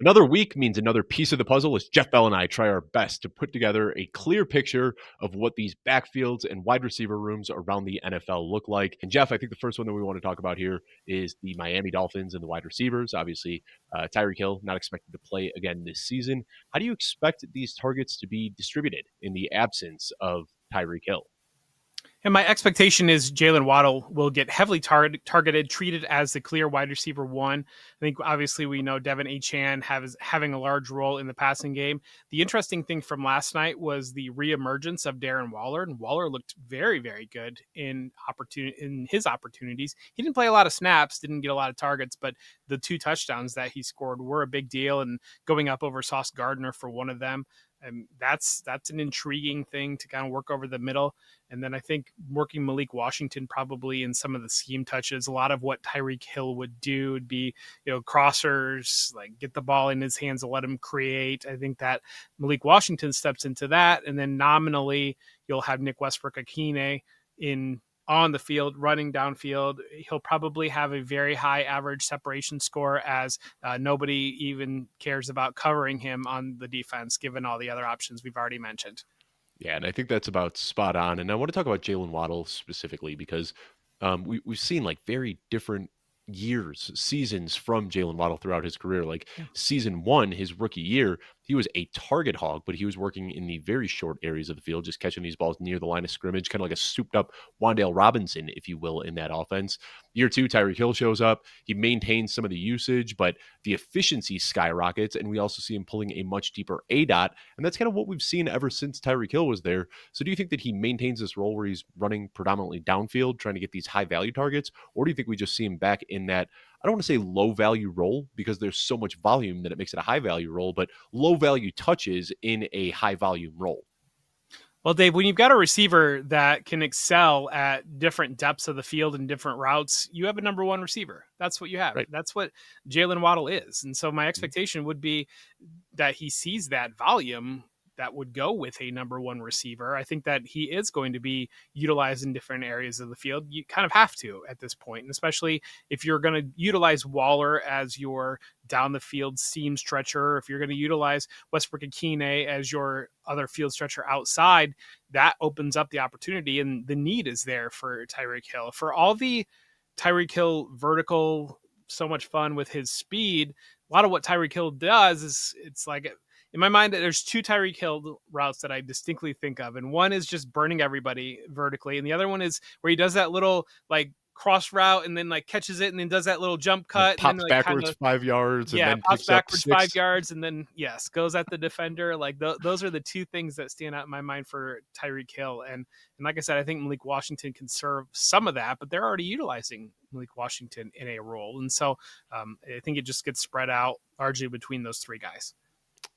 Another week means another piece of the puzzle as Jeff Bell and I try our best to put together a clear picture of what these backfields and wide receiver rooms around the NFL look like. And Jeff, I think the first one that we want to talk about here is the Miami Dolphins and the wide receivers. Obviously, Tyreek Hill not expected to play again this season. How do you expect these targets to be distributed in the absence of Tyreek Hill? And my expectation is Jalen Waddle will get heavily targeted, treated as the clear wide receiver one. I think obviously we know Devin Achane having a large role in the passing game. The interesting thing from last night was the reemergence of Darren Waller, and Waller looked very, very good in his opportunities. He didn't play a lot of snaps, didn't get a lot of targets, but the 2 touchdowns that he scored were a big deal, and going up over Sauce Gardner for one of them. And that's an intriguing thing to kind of work over the middle. And then I think working Malik Washington probably in some of the scheme touches, a lot of what Tyreek Hill would do would be, crossers, like get the ball in his hands and let him create. I think that Malik Washington steps into that. And then nominally you'll have Nick Westbrook-Akine on the field, running downfield. He'll probably have a very high average separation score as nobody even cares about covering him on the defense, given all the other options we've already mentioned. Yeah, and I think that's about spot on. And I want to talk about Jalen Waddle specifically because we've seen like very different seasons from Jalen Waddle throughout his career. Like season 1, his rookie year, he was a target hog, but he was working in the very short areas of the field, just catching these balls near the line of scrimmage, kind of like a souped up Wan'Dale Robinson, if you will, in that offense. Year 2, Tyreek Hill shows up. He maintains some of the usage, but the efficiency skyrockets, and we also see him pulling a much deeper ADOT, and that's kind of what we've seen ever since Tyreek Hill was there. So do you think that he maintains this role where he's running predominantly downfield, trying to get these high-value targets, or do you think we just see him back in that, I don't want to say low-value role because there's so much volume that it makes it a high-value role, but low-value touches in a high-volume role? Well, Dave, when you've got a receiver that can excel at different depths of the field and different routes, you have a number one receiver. That's what you have. Right. That's what Jalen Waddle is. And so my expectation would be that he sees that volume that would go with a number one receiver. I think that he is going to be utilized in different areas of the field. You kind of have to at this point, and especially if you're going to utilize Waller as your down the field seam stretcher, if you're going to utilize Westbrook-Akine as your other field stretcher outside, that opens up the opportunity, and the need is there for Tyreek Hill. For all the Tyreek Hill vertical, so much fun with his speed, a lot of what Tyreek Hill does is it's like, in my mind, there's 2 Tyreek Hill routes that I distinctly think of. And one is just burning everybody vertically. And the other one is where he does that little like cross route and then like catches it and then does that little jump cut. Pops and then, like, backwards 5 yards. Yeah, And then pops picks up backwards 6. 5 yards and then, yes, goes at the defender. Like those are the 2 things that stand out in my mind for Tyreek Hill. And like I said, I think Malik Washington can serve some of that, but they're already utilizing Malik Washington in a role. And so I think it just gets spread out largely between those 3 guys.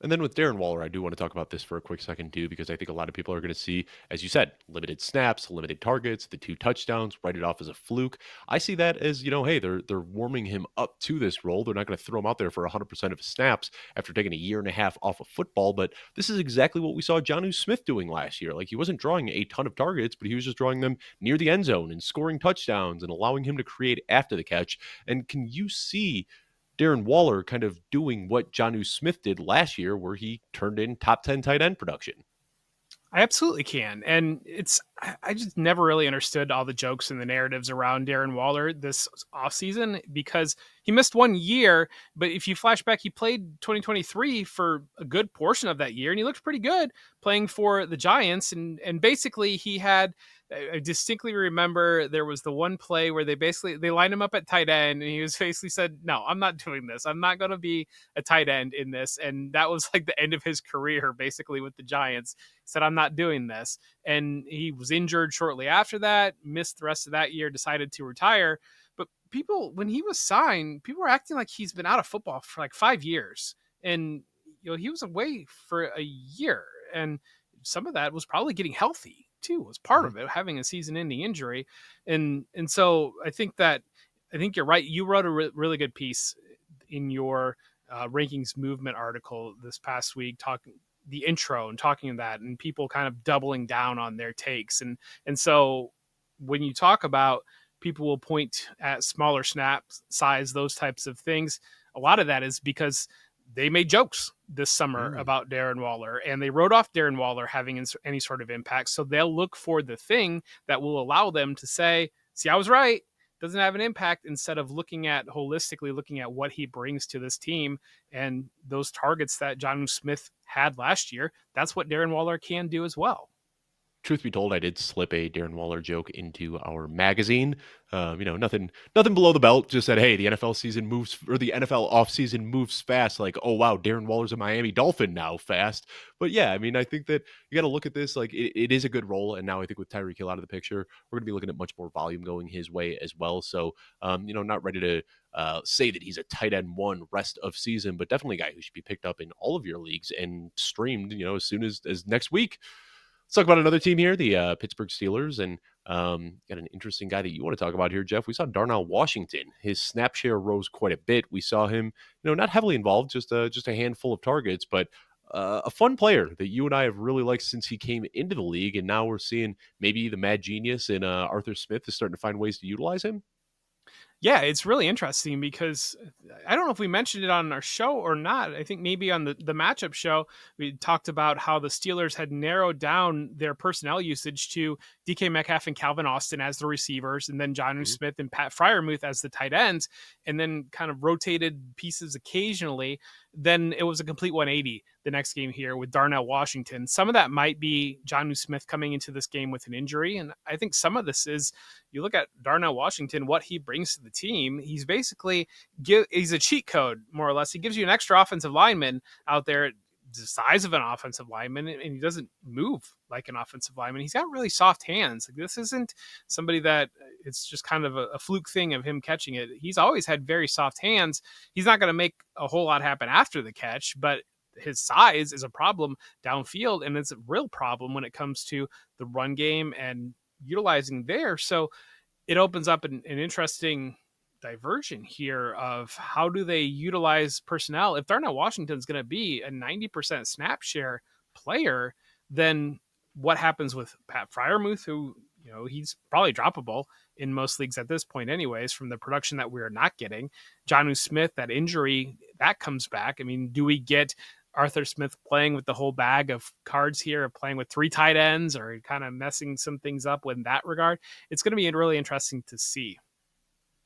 And then with Darren Waller, I do want to talk about this for a quick second too, because I think a lot of people are going to see, as you said, limited snaps, limited targets, the 2 touchdowns, write it off as a fluke. I see that as, hey, they're warming him up to this role. They're not going to throw him out there for 100% of his snaps after taking a year and a half off of football. But this is exactly what we saw Jonnu Smith doing last year. Like, he wasn't drawing a ton of targets, but he was just drawing them near the end zone and scoring touchdowns and allowing him to create after the catch. And can you see Darren Waller kind of doing what Jonnu Smith did last year, where he turned in top 10 tight end production? I absolutely can. And I just never really understood all the jokes and the narratives around Darren Waller this offseason because he missed 1 year. But if you flash back, he played 2023 for a good portion of that year, and he looked pretty good playing for the Giants. And basically he had, I distinctly remember there was the one play where they lined him up at tight end, and he was basically said, "No, I'm not doing this. I'm not going to be a tight end in this." And that was like the end of his career, basically, with the Giants. He said, "I'm not doing this." And he was injured shortly after that, missed the rest of that year, decided to retire. But people, when he was signed, people were acting like he's been out of football for like 5 years. And, he was away for a year. And some of that was probably getting healthy too, was part of it, having a season-ending injury. And so I think you're right. You wrote a really good piece in your rankings movement article this past week, talking the intro and talking of that, and people kind of doubling down on their takes. And so when you talk about, people will point at smaller snap size, those types of things, a lot of that is because they made jokes this summer Mm. about Darren Waller, and they wrote off Darren Waller having any sort of impact. So they'll look for the thing that will allow them to say, see, I was right. Doesn't have an impact, instead of looking at holistically, looking at what he brings to this team and those targets that John Smith had last year. That's what Darren Waller can do as well. Truth be told, I did slip a Darren Waller joke into our magazine. Nothing below the belt. Just said, hey, the NFL season moves, or the NFL offseason moves fast. Like, oh wow, Darren Waller's a Miami Dolphin now, fast. But yeah, I mean, I think that you got to look at this like it is a good role. And now I think with Tyreek Hill out of the picture, we're going to be looking at much more volume going his way as well. So, not ready to say that he's a tight end one rest of season, but definitely a guy who should be picked up in all of your leagues and streamed, as soon as next week. Let's talk about another team here, the Pittsburgh Steelers, and got an interesting guy that you want to talk about here, Jeff. We saw Darnell Washington. His snap share rose quite a bit. We saw him, not heavily involved, just a handful of targets, but a fun player that you and I have really liked since he came into the league, and now we're seeing maybe the mad genius in Arthur Smith is starting to find ways to utilize him. Yeah, it's really interesting because I don't know if we mentioned it on our show or not. I think maybe on the matchup show, we talked about how the Steelers had narrowed down their personnel usage to DK Metcalf and Calvin Austin as the receivers, and then Jonnu Smith and Pat Fryermuth as the tight ends, and then kind of rotated pieces occasionally. Then it was a complete 180 the next game here with Darnell Washington. Some of that might be Jonnu Smith coming into this game with an injury. And I think some of this is, you look at Darnell Washington, what he brings to the team. He's basically, he's a cheat code, more or less. He gives you an extra offensive lineman out there, the size of an offensive lineman, and he doesn't move like an offensive lineman. He's got really soft hands. Like, this isn't somebody that it's just kind of a fluke thing of him catching it. He's always had very soft hands. He's not going to make a whole lot happen after the catch, but his size is a problem downfield, and it's a real problem when it comes to the run game and utilizing there. So it opens up an interesting diversion here of how do they utilize personnel. If Darnell Washington's going to be a 90% snap share player, then what happens with Pat Fryermuth, who, he's probably droppable in most leagues at this point anyways, from the production that we're not getting. Jonnu Smith, that injury, that comes back. I mean, do we get Arthur Smith playing with the whole bag of cards here, playing with 3 tight ends, or kind of messing some things up in that regard? It's going to be really interesting to see.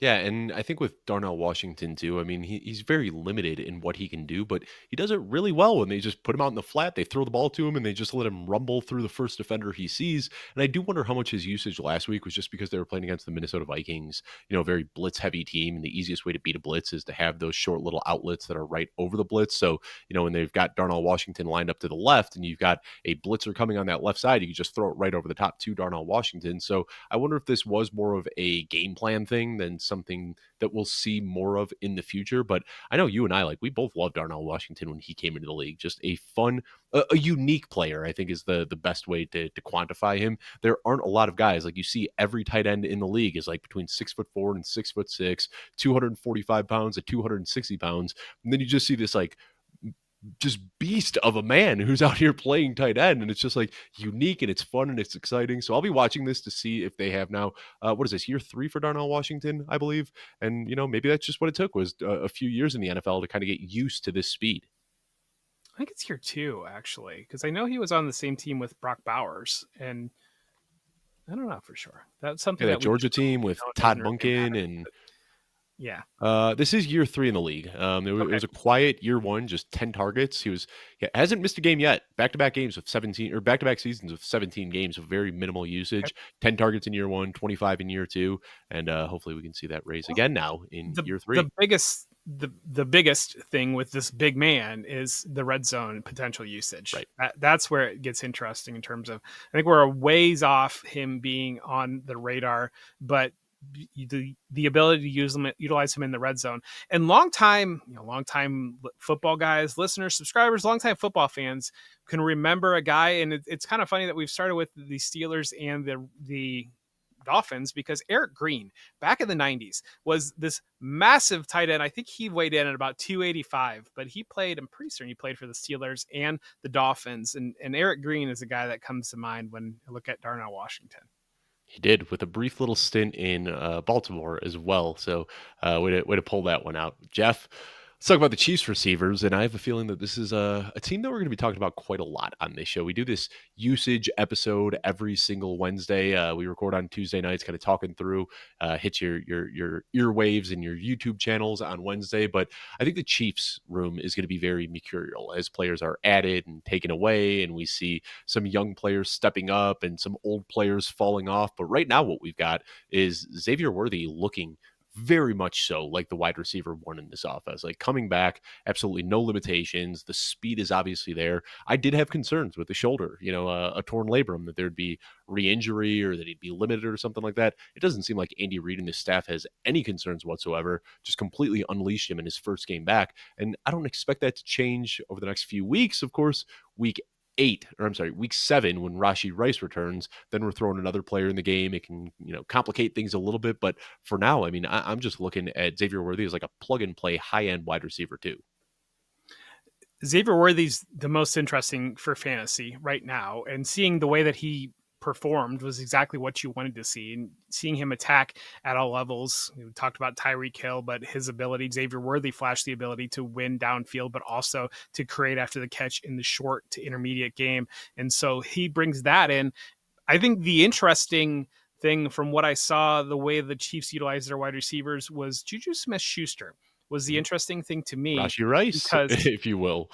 Yeah, and I think with Darnell Washington too, I mean, he's very limited in what he can do, but he does it really well when they just put him out in the flat, they throw the ball to him, and they just let him rumble through the first defender he sees. And I do wonder how much his usage last week was just because they were playing against the Minnesota Vikings, a very blitz-heavy team, and the easiest way to beat a blitz is to have those short little outlets that are right over the blitz. So, when they've got Darnell Washington lined up to the left, and you've got a blitzer coming on that left side, you can just throw it right over the top to Darnell Washington. So I wonder if this was more of a game plan thing than something that we'll see more of in the future. But I know you and I, we both loved Darnell Washington when he came into the league. Just a fun, a unique player, I think, is the best way to quantify him. There aren't a lot of guys, like you see every tight end in the league is between 6'4" and 6'6", 245 pounds to 260 pounds. And then you just see this just beast of a man who's out here playing tight end, and it's just unique, and it's fun, and it's exciting. So I'll be watching this to see if they have now what is this, year 3 for Darnell Washington, I believe. And maybe that's just what it took, was a few years in the NFL to kind of get used to this speed. I think it's year 2, actually, because I know he was on the same team with Brock Bowers, and I don't know for sure. That's something that Georgia team with Todd Monken and yeah. This is year 3 in the league. It was a quiet year 1, just 10 targets. He hasn't missed a game yet. Back-to-back games of 17, or back-to-back seasons of 17 games of very minimal usage. Okay. 10 targets in year 1, 25 in year 2, and hopefully we can see that raise again now in year 3. The biggest thing with this big man is the red zone potential usage. Right. That's where it gets interesting in terms of, I think we're a ways off him being on the radar, but the ability to utilize him in the red zone. And longtime football guys, listeners, subscribers, longtime football fans can remember a guy, and it's kind of funny that we've started with the Steelers and the Dolphins, because Eric Green back in the 90s was this massive tight end. I think he weighed in at about 285, but I'm pretty certain he played for the Steelers and the Dolphins. And Eric Green is a guy that comes to mind when I look at Darnell Washington. He did, with a brief little stint in Baltimore as well. So way to pull that one out. Jeff, Let's talk about the Chiefs receivers, and I have a feeling that this is a team that we're going to be talking about quite a lot on this show. We do this usage episode every single Wednesday. We record on Tuesday nights, kind of talking through hits your earwaves and your YouTube channels on Wednesday. But I think the Chiefs room is going to be very mercurial as players are added and taken away, and we see some young players stepping up and some old players falling off. But right now, what we've got is Xavier Worthy looking very much so like the wide receiver one in this offense. Like coming back, absolutely no limitations. The speed is obviously there. I did have concerns with the shoulder, a torn labrum, that there'd be re-injury or that he'd be limited or something like that. It doesn't seem like Andy Reid and his staff has any concerns whatsoever. Just completely unleashed him in his first game back. And I don't expect that to change over the next few weeks. Of course, week 7, when Rashee Rice returns, then we're throwing another player in the game. It can, complicate things a little bit. But for now, I mean, I'm just looking at Xavier Worthy as like a plug and play high end wide receiver too. Xavier Worthy's the most interesting for fantasy right now, and seeing the way that he performed was exactly what you wanted to see. And seeing him attack at all levels, we talked about Tyreek Hill, but his ability, Xavier Worthy flashed the ability to win downfield, but also to create after the catch in the short to intermediate game. And so he brings that in. I think the interesting thing from what I saw, the way the Chiefs utilized their wide receivers, was Juju Smith-Schuster was the interesting thing to me, Rashee Rice, because if you will.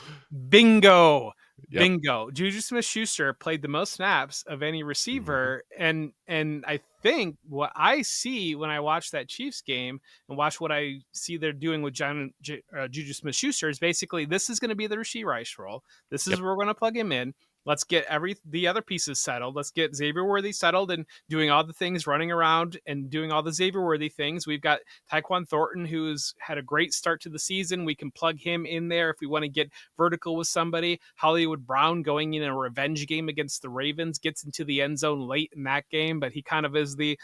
bingo. Yep. Bingo. Juju Smith-Schuster played the most snaps of any Mm-hmm. receiver, and I think what I see when I watch that Chiefs game and watch what I see they're doing with Juju Smith-Schuster is basically this is going to be the Rashee Rice role. This is Yep. where we're going to plug him in. Let's get the other pieces settled. Let's get Xavier Worthy settled and doing all the things, running around and doing all the Xavier Worthy things. We've got Tyquan Thornton, who's had a great start to the season. We can plug him in there if we want to get vertical with somebody. Hollywood Brown going in a revenge game against the Ravens, gets into the end zone late in that game, but he kind of is the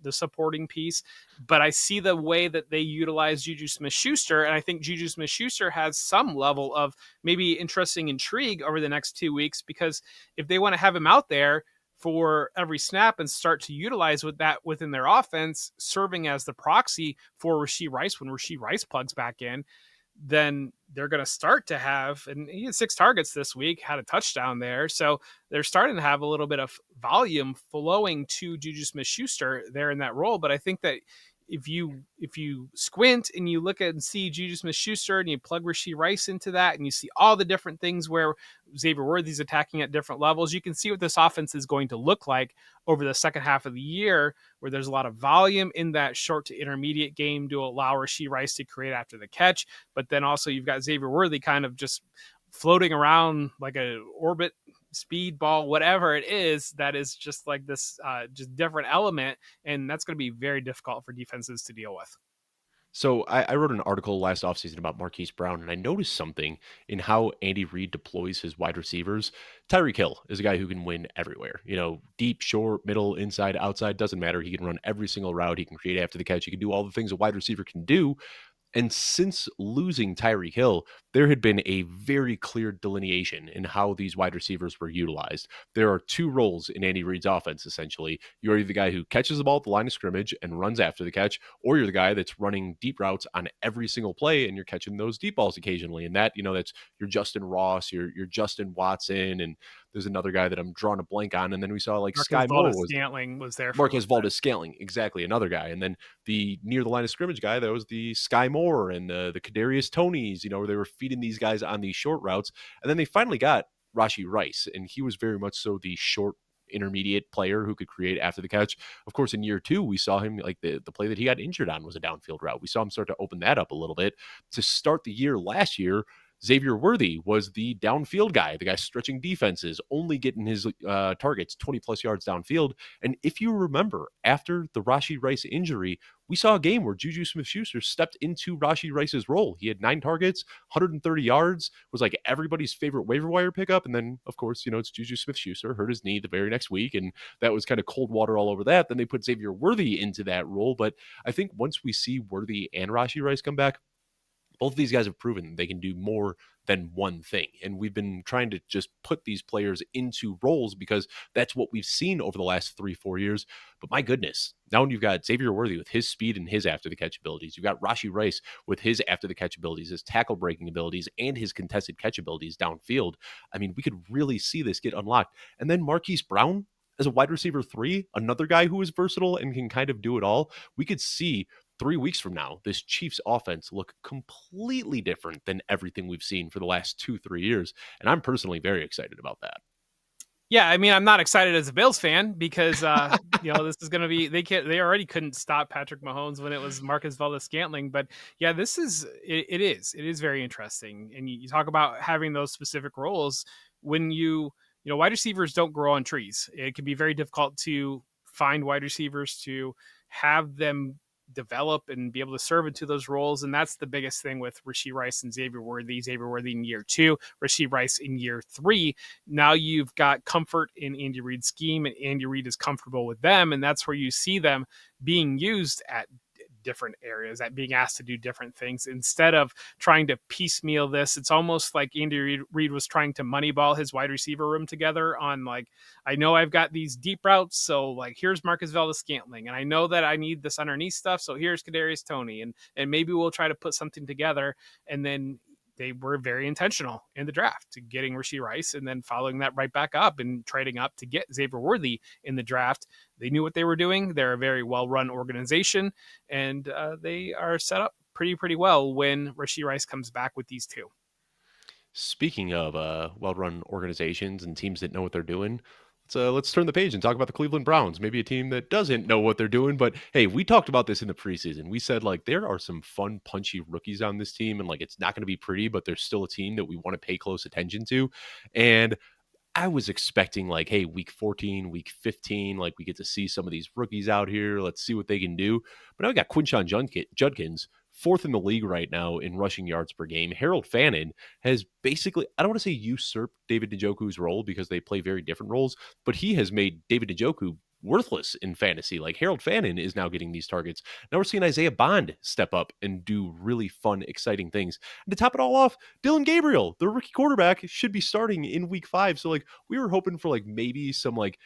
supporting piece. But I see the way that they utilize Juju Smith-Schuster, and I think Juju Smith-Schuster has some level of maybe interesting intrigue over the next 2 weeks, because if they want to have him out there for every snap and start to utilize with that within their offense, serving as the proxy for Rashee Rice when Rashee Rice plugs back in, then they're going to start to have, and he had 6 targets this week, had a touchdown there. So they're starting to have a little bit of volume flowing to Juju Smith-Schuster there in that role. But I think that if you squint and you look at and see Juju Smith-Schuster and you plug Rashee Rice into that and you see all the different things where Xavier Worthy's attacking at different levels, you can see what this offense is going to look like over the second half of the year, where there's a lot of volume in that short to intermediate game to allow Rashee Rice to create after the catch. But then also you've got Xavier Worthy kind of just floating around like a orbit speed ball, whatever it is, that is just like this just different element, and that's going to be very difficult for defenses to deal with. So I wrote an article last offseason about Marquise Brown, and I noticed something in how Andy Reid deploys his wide receivers. Tyreek Hill is a guy who can win everywhere. Deep, short, middle, inside, outside, doesn't matter. He can run every single route. He can create after the catch. He can do all the things a wide receiver can do. And since losing Tyreek Hill, there had been a very clear delineation in how these wide receivers were utilized. There are 2 roles in Andy Reid's offense, essentially. You're either the guy who catches the ball at the line of scrimmage and runs after the catch, or you're the guy that's running deep routes on every single play, and you're catching those deep balls occasionally. And that, that's your Justin Ross, your Justin Watson, and there's another guy that I'm drawing a blank on. And then we saw like Marcus Sky Moore was Scantling was there for a Marquez little bit. Valdes-Scantling, exactly, another guy. And then the near the line of scrimmage guy, that was the Sky Moore and the Kadarius Tonys, where they were feeding these guys on these short routes. And then they finally got Rashee Rice, and he was very much so the short intermediate player who could create after the catch. Of course, in year 2, we saw him, like the play that he got injured on was a downfield route. We saw him start to open that up a little bit. To start the year last year, Xavier Worthy was the downfield guy, the guy stretching defenses, only getting his targets 20 plus yards downfield. And if you remember, after the Rashee Rice injury, we saw a game where Juju Smith-Schuster stepped into Rashee Rice's role. He had 9 targets, 130 yards, was like everybody's favorite waiver wire pickup. And then, of course, it's Juju Smith-Schuster, hurt his knee the very next week, and that was kind of cold water all over that. Then they put Xavier Worthy into that role. But I think once we see Worthy and Rashee Rice come back, both of these guys have proven they can do more than one thing. And we've been trying to just put these players into roles because that's what we've seen over the last 3-4 years. But my goodness, Now when you've got Xavier Worthy with his speed and his after the catch abilities, you've got Rashee Rice with his after the catch abilities, his tackle breaking abilities, and his contested catch abilities downfield. I mean, we could really see this get unlocked. And then Marquise Brown as a wide receiver 3, another guy who is versatile and can kind of do it all. We could see 3 weeks from now, this Chiefs offense look completely different than everything we've seen for the last 2-3 years. And I'm personally very excited about that. Yeah, I mean, I'm not excited as a Bills fan because this is going to be they already couldn't stop Patrick Mahomes when it was Marcus Valdes-Scantling, but yeah, it is very interesting. And you talk about having those specific roles when wide receivers don't grow on trees. It can be very difficult to find wide receivers to have them develop and be able to serve into those roles. And that's the biggest thing with Rashee Rice and Xavier Worthy in year 2, Rashee Rice in year 3. Now you've got comfort in Andy Reid's scheme, and Andy Reid is comfortable with them. And that's where you see them being used at different areas, at being asked to do different things instead of trying to piecemeal this. It's almost like Andy Reid was trying to moneyball his wide receiver room together on like, I know I've got these deep routes, so like here's Marcus Valdes-Scantling, and I know that I need this underneath stuff, so here's Kadarius Toney, and maybe we'll try to put something together. And then they were very intentional in the draft to getting Rashee Rice and then following that right back up and trading up to get Xavier Worthy in the draft. They knew what they were doing. They're a very well-run organization, and they are set up pretty well when Rashee Rice comes back with these two. Speaking of well-run organizations and teams that know what they're doing, let's turn the page and talk about the Cleveland Browns, maybe a team that doesn't know what they're doing. But hey, we talked about this in the preseason. We said like there are some fun, punchy rookies on this team, and like it's not going to be pretty, but there's still a team that we want to pay close attention to. And I was expecting like, hey, week 14, week 15, like we get to see some of these rookies out here. Let's see what they can do. But now we got Quinshon Judkins, 4th in the league right now in rushing yards per game. Harold Fannin has basically, I don't want to say usurped David Njoku's role because they play very different roles, but he has made David Njoku worthless in fantasy. Like Harold Fannin is now getting these targets. Now we're seeing Isaiah Bond step up and do really fun, exciting things. And to top it all off, Dillon Gabriel, the rookie quarterback, should be starting in week 5. So like we were hoping for like maybe some like,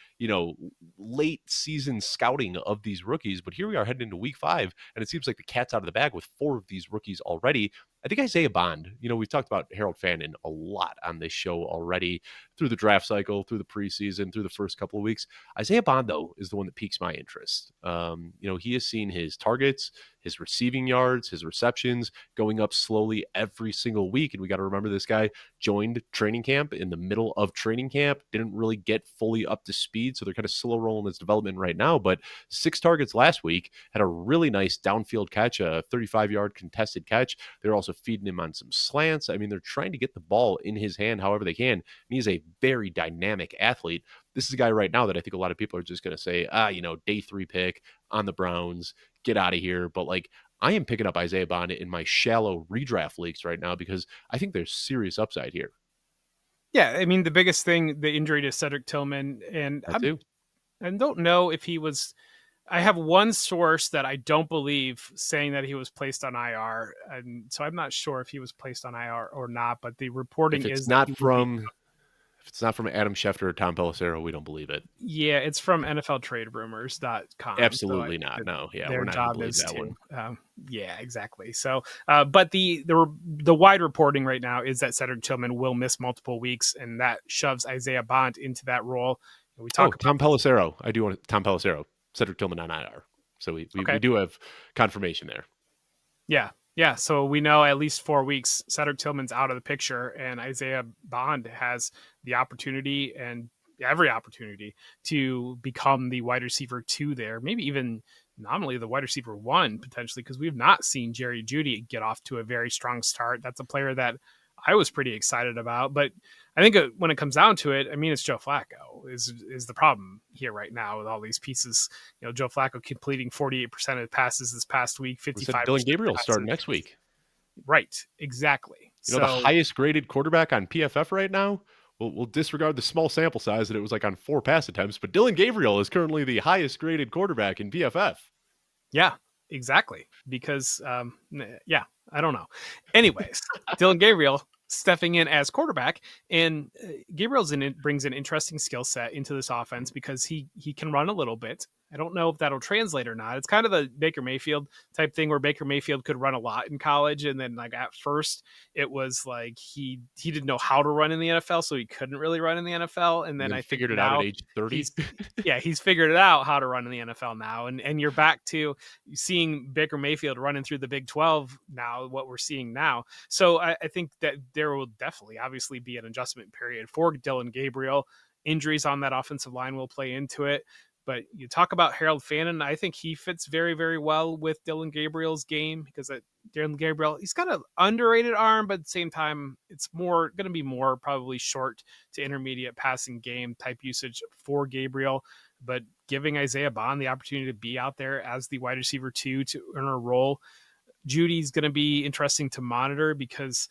late season scouting of these rookies, but here we are heading into week 5, and it seems like the cat's out of the bag with 4 of these rookies already. I think Isaiah Bond, we've talked about Harold Fannin a lot on this show already through the draft cycle, through the preseason, through the first couple of weeks. Isaiah Bond, though, is the one that piques my interest. He has seen his targets, his receiving yards, his receptions going up slowly every single week. And we got to remember this guy joined training camp in the middle of training camp, didn't really get fully up to speed. So they're kind of slow rolling his development right now. But 6 targets last week, had a really nice downfield catch, a 35-yard contested catch. They're also feeding him on some slants. I mean, they're trying to get the ball in his hand however they can. And he's a very dynamic athlete. This is a guy right now that I think a lot of people are just going to say, day 3 pick on the Browns, get out of here. But like, I am picking up Isaiah Bond in my shallow redraft leagues right now because I think there's serious upside here. Yeah, I mean, the biggest thing, the injury to Cedric Tillman, and I don't know if he was. I have one source that I don't believe saying that he was placed on IR, and so I'm not sure if he was placed on IR or not. But the reporting if it's is not from. If it's not from Adam Schefter or Tom Pelissero, we don't believe it. Yeah, it's from NFLTradeRumors.com. Absolutely not. No, yeah, their we're not job believe is that to. one. Yeah, exactly. So, but the wide reporting right now is that Cedric Tillman will miss multiple weeks, and that shoves Isaiah Bond into that role. We talk Tom Pelissero. I do want Tom Pelissero. Cedric Tillman on IR. So we do have confirmation there. Yeah. So we know at least 4 weeks Cedric Tillman's out of the picture, and Isaiah Bond has the opportunity and every opportunity to become the wide receiver 2 there, maybe even nominally the wide receiver 1 potentially, because we've not seen Jerry Jeudy get off to a very strong start. That's a player that I was pretty excited about, but I think when it comes down to it, I mean, it's Joe Flacco is the problem here right now with all these pieces. Joe Flacco completing 48% of passes this past week, 55%. Dillon Gabriel starting next week. Right, exactly. The highest graded quarterback on PFF right now. We'll disregard the small sample size that it was like on 4 pass attempts, but Dillon Gabriel is currently the highest graded quarterback in PFF. Yeah, exactly. Because, I don't know. Anyways, Dillon Gabriel stepping in as quarterback, and Gabriel brings an interesting skill set into this offense because he can run a little bit. I don't know if that'll translate or not. It's kind of the Baker Mayfield type thing where Baker Mayfield could run a lot in college, and then like at first it was like he didn't know how to run in the NFL, so he couldn't really run in the NFL. And And then then I think figured it out at now age 30. he's he's figured it out how to run in the NFL now, and you're back to seeing Baker Mayfield running through the Big 12 now, what we're seeing now. So I think that there will definitely obviously be an adjustment period for Dylan Gabriel. Injuries on that offensive line will play into it. But you talk about Harold Fannin, I think he fits very, very well with Dylan Gabriel's game because Dylan Gabriel, he's got an underrated arm, but at the same time, it's more going to be more probably short to intermediate passing game type usage for Gabriel. But giving Isaiah Bond the opportunity to be out there as the wide receiver 2 to earn a role, Judy's going to be interesting to monitor because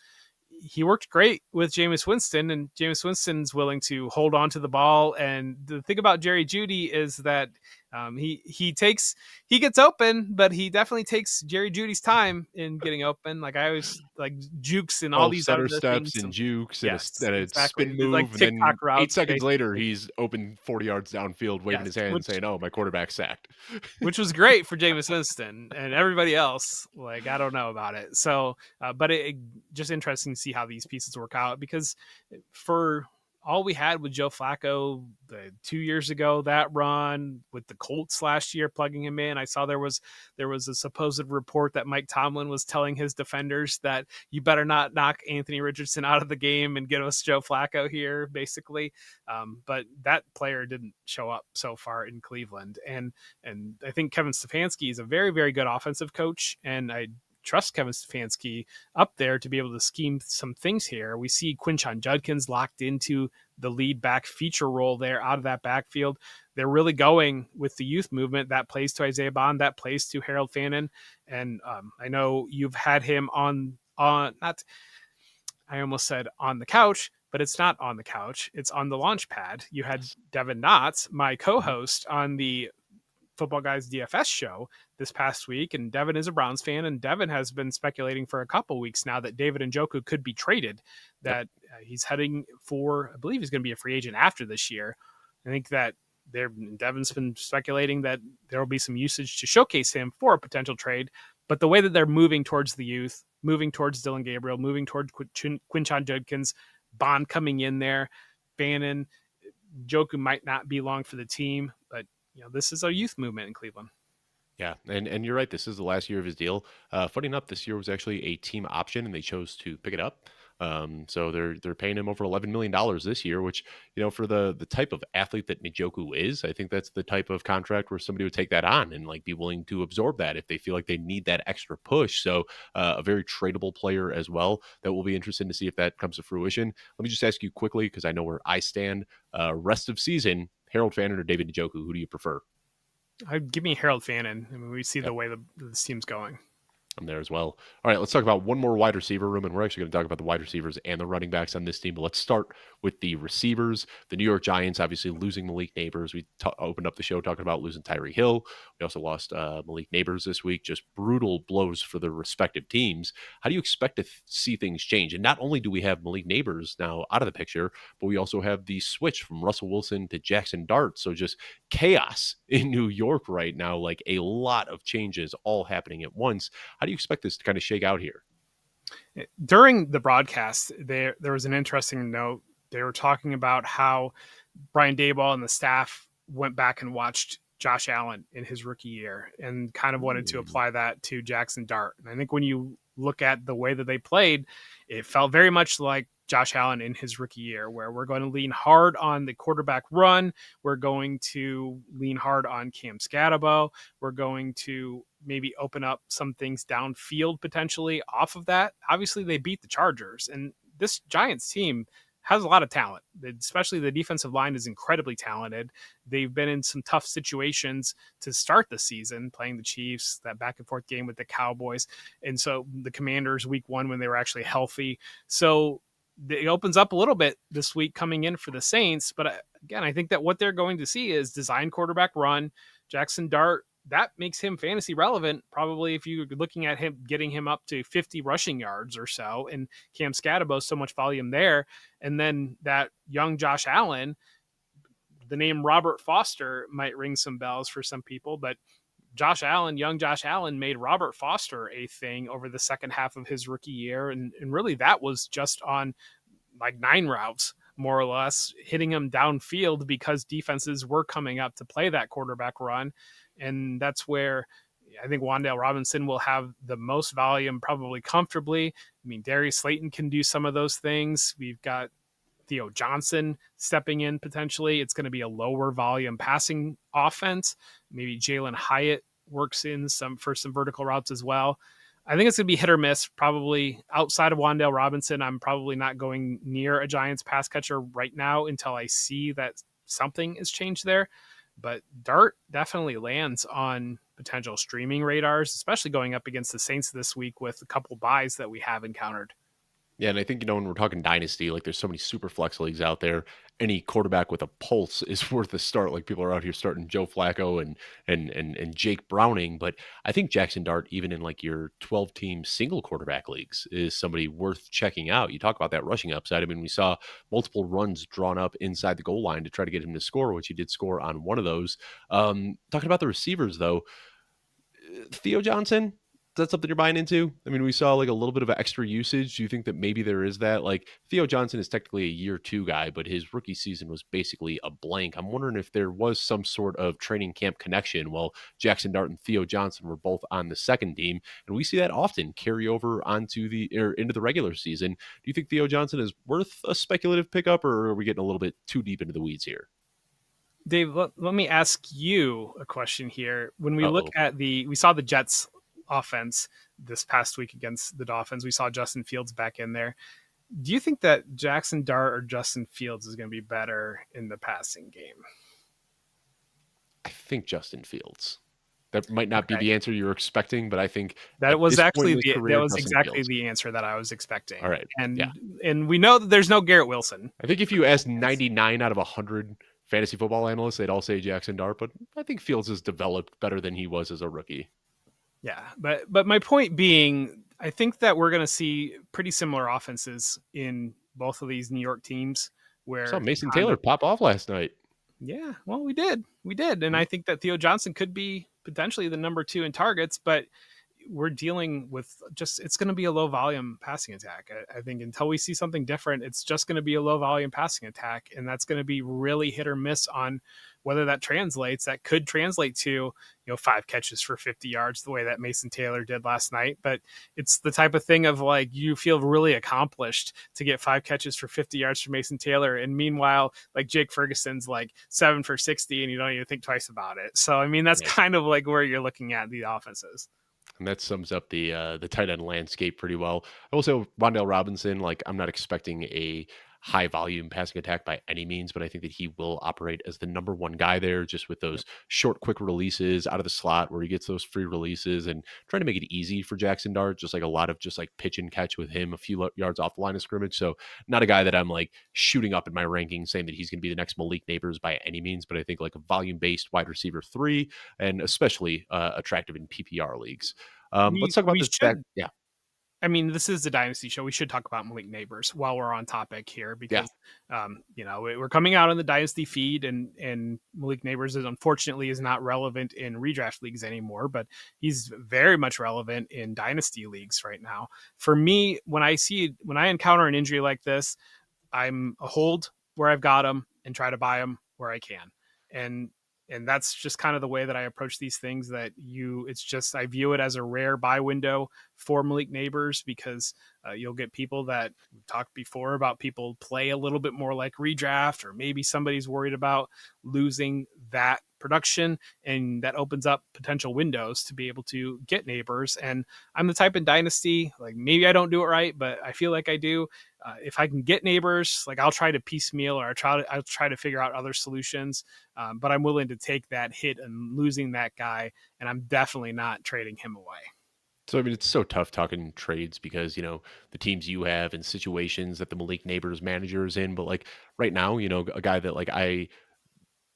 he worked great with Jameis Winston, and Jameis Winston's willing to hold on to the ball. And the thing about Jerry Jeudy is that he gets open, but he definitely takes Jerry Judy's time in getting open. Like I always like jukes and all 12 these stutter other steps things. and jukes and Yes, a exactly. spin It's like move. And then TikTok 8 routes, seconds later, basically. he's open 40 yards downfield, waving Yes, his hand saying, oh, my quarterback sacked. which was great for Jameis Winston and everybody else. Like, I don't know about it. So, but it just interesting to see how these pieces work out because for all we had with Joe Flacco 2 years ago, that run with the Colts last year, plugging him in, I saw there was a supposed report that Mike Tomlin was telling his defenders that you better not knock Anthony Richardson out of the game and get us Joe Flacco here, basically. But that player didn't show up so far in Cleveland, and I think Kevin Stefanski is a very, very good offensive coach, and I trust Kevin Stefanski up there to be able to scheme some things here. We see Quinshon Judkins locked into the lead back feature role there out of that backfield. They're really going with the youth movement that plays to Isaiah Bond, that plays to Harold Fannin. And I know you've had him on not, I almost said on the couch, but it's not on the couch. It's on the launch pad. You had Devin Knotts, my co-host on the Football Guys DFS show this past week, and Devin is a Browns fan, and Devin has been speculating for a couple weeks now that David Njoku could be traded, that he's heading for, I believe he's going to be a free agent after this year. I think that Devin's been speculating that there will be some usage to showcase him for a potential trade, but the way that they're moving towards the youth, moving towards Dylan Gabriel, moving towards Quinshon Judkins, Bond coming in there, Bannon, Njoku might not be long for the team, but this is a youth movement in Cleveland. Yeah, and you're right. This is the last year of his deal. Funny enough, this year was actually a team option, and they chose to pick it up. So they're paying him over $11 million this year, which for the type of athlete that Njoku is, I think that's the type of contract where somebody would take that on and like be willing to absorb that if they feel like they need that extra push. So a very tradable player as well. That will be interesting to see if that comes to fruition. Let me just ask you quickly because I know where I stand. Rest of season, Harold Fannin or David Njoku, who do you prefer? Give me Harold Fannin. I mean, we see Yep. the way this team's going. I'm there as well. All right, let's talk about one more wide receiver room, and we're actually going to talk about the wide receivers and the running backs on this team. But let's start with the receivers. The New York Giants obviously losing Malik Neighbors. We opened up the show talking about losing Tyree Hill. We also lost Malik Neighbors this week. Just brutal blows for the respective teams. How do you expect to see things change? And not only do we have Malik Neighbors now out of the picture, but we also have the switch from Russell Wilson to Jackson Dart. So just chaos in New York right now, like a lot of changes all happening at once. How do you expect this to kind of shake out here? During the broadcast, there was an interesting note. They were talking about how Brian Daboll and the staff went back and watched Josh Allen in his rookie year and kind of wanted to apply that to Jackson Dart. And I think when you look at the way that they played, it felt very much like Josh Allen in his rookie year, where we're going to lean hard on the quarterback run. We're going to lean hard on Cam Scatterbo. We're going to maybe open up some things downfield potentially off of that. Obviously, they beat the Chargers, and this Giants team has a lot of talent, especially the defensive line is incredibly talented. They've been in some tough situations to start the season, playing the Chiefs, that back and forth game with the Cowboys. And so the Commanders week 1 when they were actually healthy. So it opens up a little bit this week coming in for the Saints. But again, I think that what they're going to see is design quarterback run. Jackson Dart, that makes him fantasy relevant. Probably if you're looking at him, getting him up to 50 rushing yards or so, and Cam Scatterbo, so much volume there. And then that young Josh Allen, the name Robert Foster might ring some bells for some people, but Josh Allen, young Josh Allen, made Robert Foster a thing over the second half of his rookie year. And really, that was just on like 9 routes, more or less, hitting him downfield because defenses were coming up to play that quarterback run. And that's where I think Wan'Dale Robinson will have the most volume, probably comfortably. I mean, Darius Slayton can do some of those things. We've got Theo Johnson stepping in potentially. It's going to be a lower volume passing offense. Maybe Jalen Hyatt works in some for some vertical routes as well. I think it's going to be hit or miss. Probably outside of Wan'Dale Robinson, I'm probably not going near a Giants pass catcher right now until I see that something is changed there. But Dart definitely lands on potential streaming radars, especially going up against the Saints this week with a couple buys that we have encountered. Yeah, and I think, when we're talking dynasty, like there's so many super flex leagues out there. Any quarterback with a pulse is worth a start. Like people are out here starting Joe Flacco and Jake Browning, but I think Jackson Dart, even in like your 12 team single quarterback leagues, is somebody worth checking out. You talk about that rushing upside. I mean, we saw multiple runs drawn up inside the goal line to try to get him to score, which he did score on one of those. Talking about the receivers though, Theo Johnson, is that something you're buying into? I mean, we saw like a little bit of extra usage. Do you think that maybe there is that? Like Theo Johnson is technically a year two guy, but his rookie season was basically a blank. I'm wondering if there was some sort of training camp connection. Well, Jackson Dart and Theo Johnson were both on the second team, and we see that often carry over onto into the regular season. Do you think Theo Johnson is worth a speculative pickup, or are we getting a little bit too deep into the weeds here? Dave, let me ask you a question here. When we look Uh-oh. at we saw the Jets offense this past week against the Dolphins. We saw Justin Fields back in there. Do you think that Jackson Dart or Justin Fields is going to be better in the passing game? I think Justin Fields. That might not be Okay. the answer you're expecting, but I think That at was this point actually in his that career, was Justin exactly Fields. the answer that I was All expecting. right. Yeah. And we know that there's no Garrett Wilson. I think if you ask 99 out of 100 fantasy football analysts, they'd all say Jackson Dart, but I think Fields has developed better than he was as a rookie. Yeah, but my point being, I think that we're going to see pretty similar offenses in both of these New York teams I saw where Mason kind Taylor of pop off last night. yeah, well we did, and Mhm. I think that Theo Johnson could be potentially the number 2 in targets, but we're dealing with just it's going to be a low volume passing attack. I think until we see something different, it's just going to be a low volume passing attack, and that's going to be really hit or miss on whether that translates. That could translate to 5 catches for 50 yards, the way that Mason Taylor did last night. But it's the type of thing of like you feel really accomplished to get 5 catches for 50 yards for Mason Taylor, and meanwhile, like Jake Ferguson's like 7 for 60, and you don't even think twice about it. So I mean, that's Yeah. kind of like where you're looking at the offenses. And that sums up the tight end landscape pretty well. Also, Rondell Robinson, like I'm not expecting a high volume passing attack by any means, but I think that he will operate as the number one guy there, just with those short, quick releases out of the slot where he gets those free releases and trying to make it easy for Jackson Dart, just like a lot of just like pitch and catch with him a few yards off the line of scrimmage. So not a guy that I'm like shooting up in my rankings saying that he's going to be the next Malik Neighbors by any means, but I think like a volume based wide receiver 3 and especially attractive in PPR leagues. Let's talk about We this back. should. Yeah. I mean, this is the Dynasty show. We should talk about Malik Neighbors while we're on topic here Yeah. because, we're coming out on the Dynasty feed, and Malik Neighbors is unfortunately is not relevant in redraft leagues anymore, but he's very much relevant in Dynasty leagues right now. For me, when I encounter an injury like this, I'm a hold where I've got him and try to buy him where I can. And that's just kind of the way that I approach these things it's just, I view it as a rare buy window for Malik Neighbors because you'll get people that we've talked before about people play a little bit more like redraft, or maybe somebody's worried about losing that production, and that opens up potential windows to be able to get Neighbors. And I'm the type in Dynasty, like maybe I don't do it right, but I feel like I do. If I can get Neighbors, like I'll try to piecemeal, or I'll try to figure out other solutions. But I'm willing to take that hit and losing that guy, and I'm definitely not trading him away. So, I mean, it's so tough talking trades because, the teams you have and situations that the Malik Neighbors manager is in. But like right now, a guy that like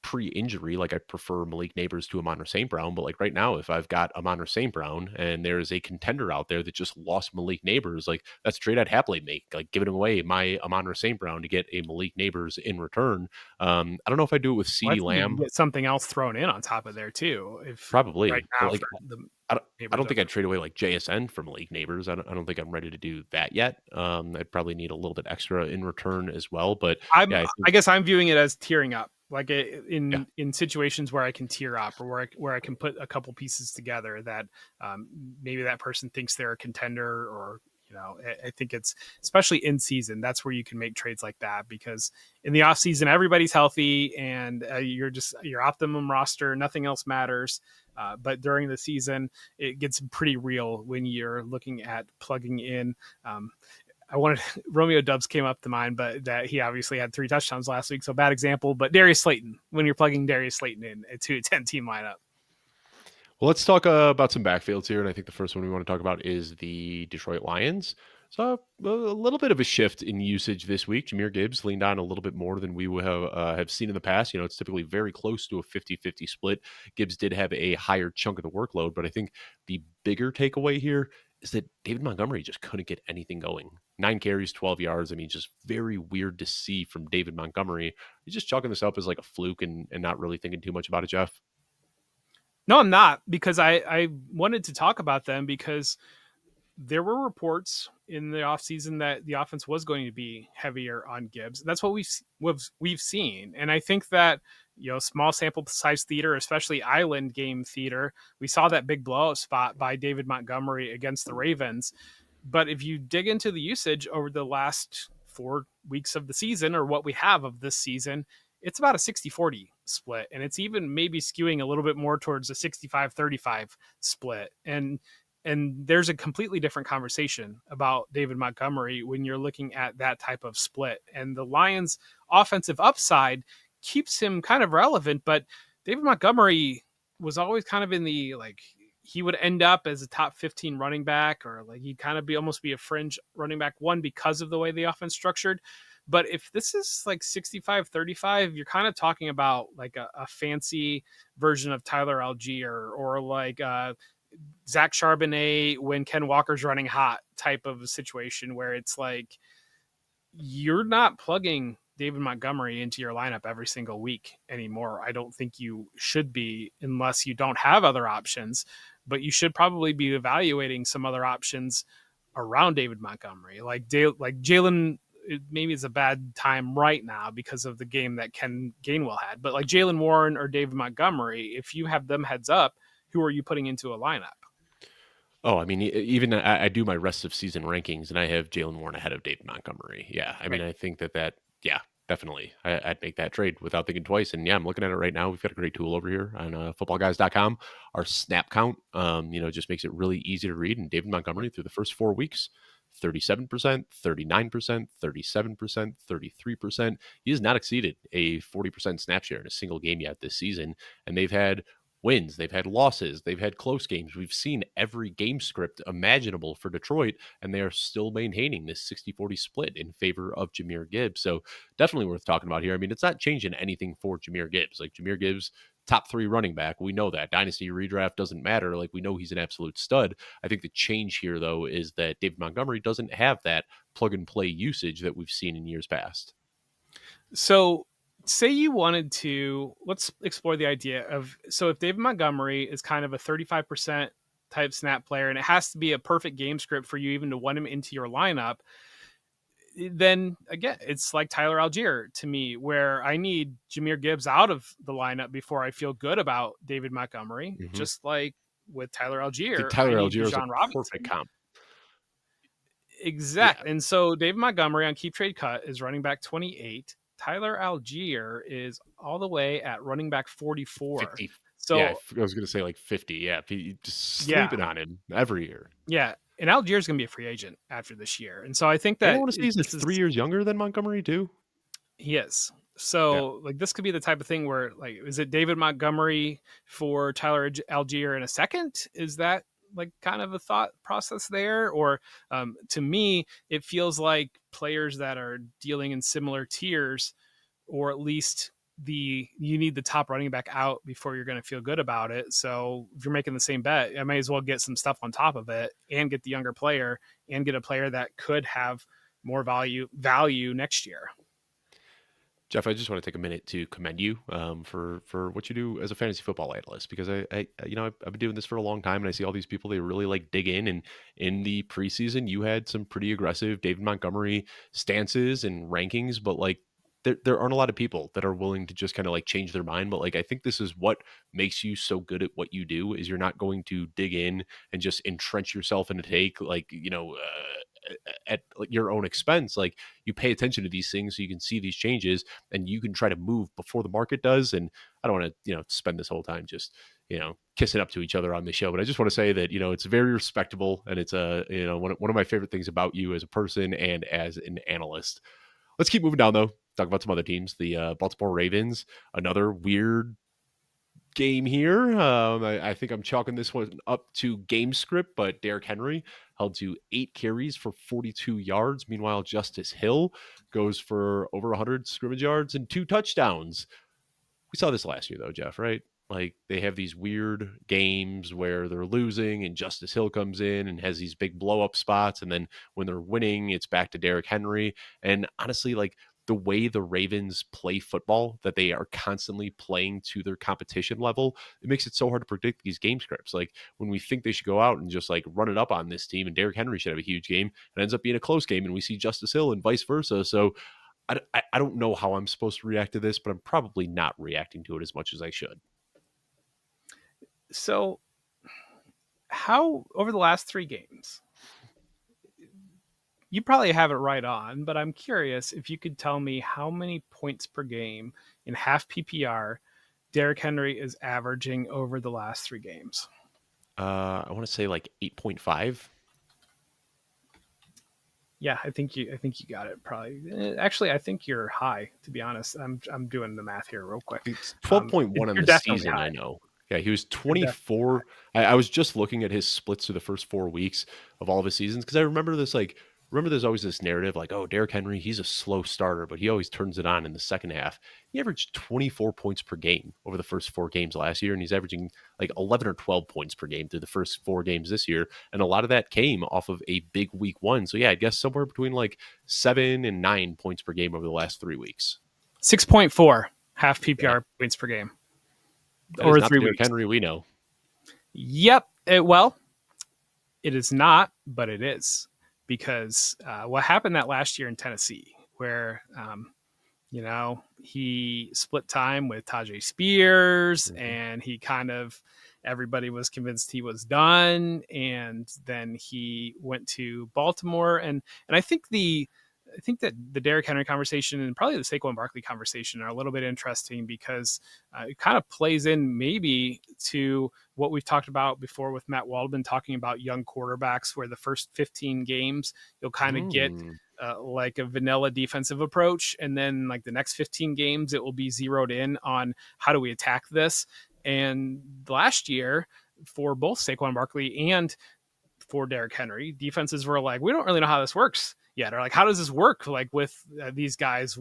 pre-injury, like I prefer Malik Neighbors to Amon St. Brown, but like right now, if I've got Amon St. Brown and there's a contender out there that just lost Malik Neighbors, like that's a trade I'd happily make, like giving away my Amon St. Brown to get a Malik Neighbors in return. I don't know if I do it with Well, I CeeDee think you can Lamb, get something else thrown in on top of there too. If right probably, but now like for the I neighbors don't think over. I'd trade away like JSN for Malik Neighbors. I don't think I'm ready to do that yet. I'd probably need a little bit extra in return as well. But yeah, I I think guess I'm viewing it as tiering up, like yeah, in situations where I can tier up or where I can put a couple pieces together that maybe that person thinks they're a contender or I think it's especially in season. That's where you can make trades like that because in the off season everybody's healthy and you're just your optimum roster. Nothing else matters. But during the season, it gets pretty real when you're looking at plugging in. I wanted Romeo Dubs came up to mind, but that he obviously had 3 touchdowns last week, so bad example. But Darius Slayton, when you're plugging Darius Slayton in a 2-10 team lineup. well, let's talk about some backfields here, and I think the first one we want to talk about is the Detroit Lions. So a little bit of a shift in usage this week. Jahmyr Gibbs leaned on a little bit more than we would have seen in the past. It's typically very close to a 50-50 split. Gibbs did have a higher chunk of the workload, but I think the bigger takeaway here is that David Montgomery just couldn't get anything going. 9 carries, 12 yards. I mean, just very weird to see from David Montgomery. He's just chalking this up as like a fluke and not really thinking too much about it, Jeff. No, I'm not because I wanted to talk about them because there were reports in the offseason that the offense was going to be heavier on Gibbs. That's what we've seen. And I think that, small sample size theater, especially island game theater, we saw that big blowout spot by David Montgomery against the Ravens. But if you dig into the usage over the last 4 weeks of the season or what we have of this season, it's about a 60-40 split. And it's even maybe skewing a little bit more towards a 65-35 split. And there's a completely different conversation about David Montgomery when you're looking at that type of split. And the Lions' offensive upside keeps him kind of relevant, but David Montgomery was always kind of in the he would end up as a top 15 running back, or like he'd kind of almost be a fringe running back one because of the way the offense structured. But if this is like 65-35, you're kind of talking about like a fancy version of Tyler Algier or like Zach Charbonnet when Ken Walker's running hot type of a situation where it's like you're not plugging David Montgomery into your lineup every single week anymore. I don't think you should be unless you don't have other options, but you should probably be evaluating some other options around David Montgomery. Like Jalen, maybe it's a bad time right now because of the game that Ken Gainwell had, but like Jalen Warren or David Montgomery, if you have them heads up, who are you putting into a lineup? Oh, I mean, even I do my rest of season rankings, and I have Jalen Warren ahead of David Montgomery. Yeah, I mean, Right. I think yeah, definitely. I'd make that trade without thinking twice. And yeah, I'm looking at it right now. We've got a great tool over here on footballguys.com. Our snap count, just makes it really easy to read. And David Montgomery through the first 4 weeks, 37%, 39%, 37%, 33%. He has not exceeded a 40% snap share in a single game yet this season. And they've had wins, they've had losses, they've had close games. We've seen every game script imaginable for Detroit, and they are still maintaining this 60-40 split in favor of Jahmyr Gibbs. So definitely worth talking about here. I mean, it's not changing anything for Jahmyr Gibbs. Like Jahmyr Gibbs, top 3 running back. We know that. Dynasty redraft doesn't matter. Like we know he's an absolute stud. I think the change here, though, is that David Montgomery doesn't have that plug and play usage that we've seen in years past. So say you wanted to, let's explore the idea of, so if David Montgomery is kind of a 35% type snap player and it has to be a perfect game script for you even to want him into your lineup, then again, it's like Tyler Algier to me, where I need Jahmyr Gibbs out of the lineup before I feel good about David Montgomery. Mm-hmm. Just like with Tyler I think Algier, I Tyler need Algier is a Bijan perfect Robinson. comp. Yeah, Exact. And so David Montgomery on Keep Trade Cut is running back 28. Tyler Algier is all the way at running back 44. 50. Yeah, So I was going to say like 50. Yeah, just yeah, sleeping on him every year. yeah. And Algier is going to be a free agent after this year. And so I think And I that want to say he's like this 3 years younger than Montgomery too. he is. Yeah. So like this could be the type of thing where like, is it David Montgomery for Tyler Algier in a second? Is that like kind of a thought process there? Or to me, it feels like players that are dealing in similar tiers, or at least you need the top running back out before you're going to feel good about it. So if you're making the same bet, I may as well get some stuff on top of it and get the younger player and get a player that could have more value next year. Jeff, I just want to take a minute to commend you for what you do as a fantasy football analyst, because I've been doing this for a long time, and I see all these people, they really like dig in. And in the preseason, you had some pretty aggressive David Montgomery stances and rankings, but like there aren't a lot of people that are willing to just kind of like change their mind. But like I think this is what makes you so good at what you do, is you're not going to dig in and just entrench yourself in a take, like at like your own expense. Like you pay attention to these things so you can see these changes, and you can try to move before the market does. And I don't want to, spend this whole time just, kissing up to each other on the show, but I just want to say that, it's very respectable, and it's one of my favorite things about you as a person and as an analyst. Let's keep moving down though. Talk about some other teams. The Baltimore Ravens, another weird game here. I think I'm chalking this one up to game script, but Derrick Henry held to 8 carries for 42 yards. Meanwhile, Justice Hill goes for over 100 scrimmage yards and 2 touchdowns. We saw this last year though, Jeff, right? Like they have these weird games where they're losing and Justice Hill comes in and has these big blow up spots. And then when they're winning, it's back to Derrick Henry. And honestly, like the way the Ravens play football, that they are constantly playing to their competition level, it makes it so hard to predict these game scripts. Like when we think they should go out and just like run it up on this team and Derrick Henry should have a huge game, it ends up being a close game and we see Justice Hill and vice versa. So I don't know how I'm supposed to react to this, but I'm probably not reacting to it as much as I should. So how over the last 3 games, you probably have it right on, but I'm curious if you could tell me how many points per game in half PPR Derrick Henry is averaging over the last 3 games. I want to say like 8.5. Yeah, I think you got it probably. Actually, I think you're high, to be honest. I'm doing the math here real quick. It's 12.1 on the season, high. I know. Yeah, he was 24. I was just looking at his splits through the first 4 weeks of all of his seasons, because I remember there's always this narrative like, oh, Derrick Henry, he's a slow starter, but he always turns it on in the second half. He averaged 24 points per game over the first 4 games last year, and he's averaging like 11 or 12 points per game through the first 4 games this year. And a lot of that came off of a big week 1. So yeah, I guess somewhere between like 7 and 9 points per game over the last 3 weeks. 6.4 half PPR points per game. Over 3 weeks. Henry, we know. Yep. It is not, but it is, because what happened that last year in Tennessee, where he split time with Tajay Spears, and he everybody was convinced he was done, and then he went to Baltimore, and I think that the Derrick Henry conversation and probably the Saquon Barkley conversation are a little bit interesting, because it kind of plays in maybe to what we've talked about before with Matt Waldman talking about young quarterbacks, where the first 15 games you'll kind of get like a vanilla defensive approach, and then like the next 15 games it will be zeroed in on how do we attack this. And last year, for both Saquon Barkley and for Derrick Henry, defenses were like, we don't really know how this works yet, or like, how does this work like with these guys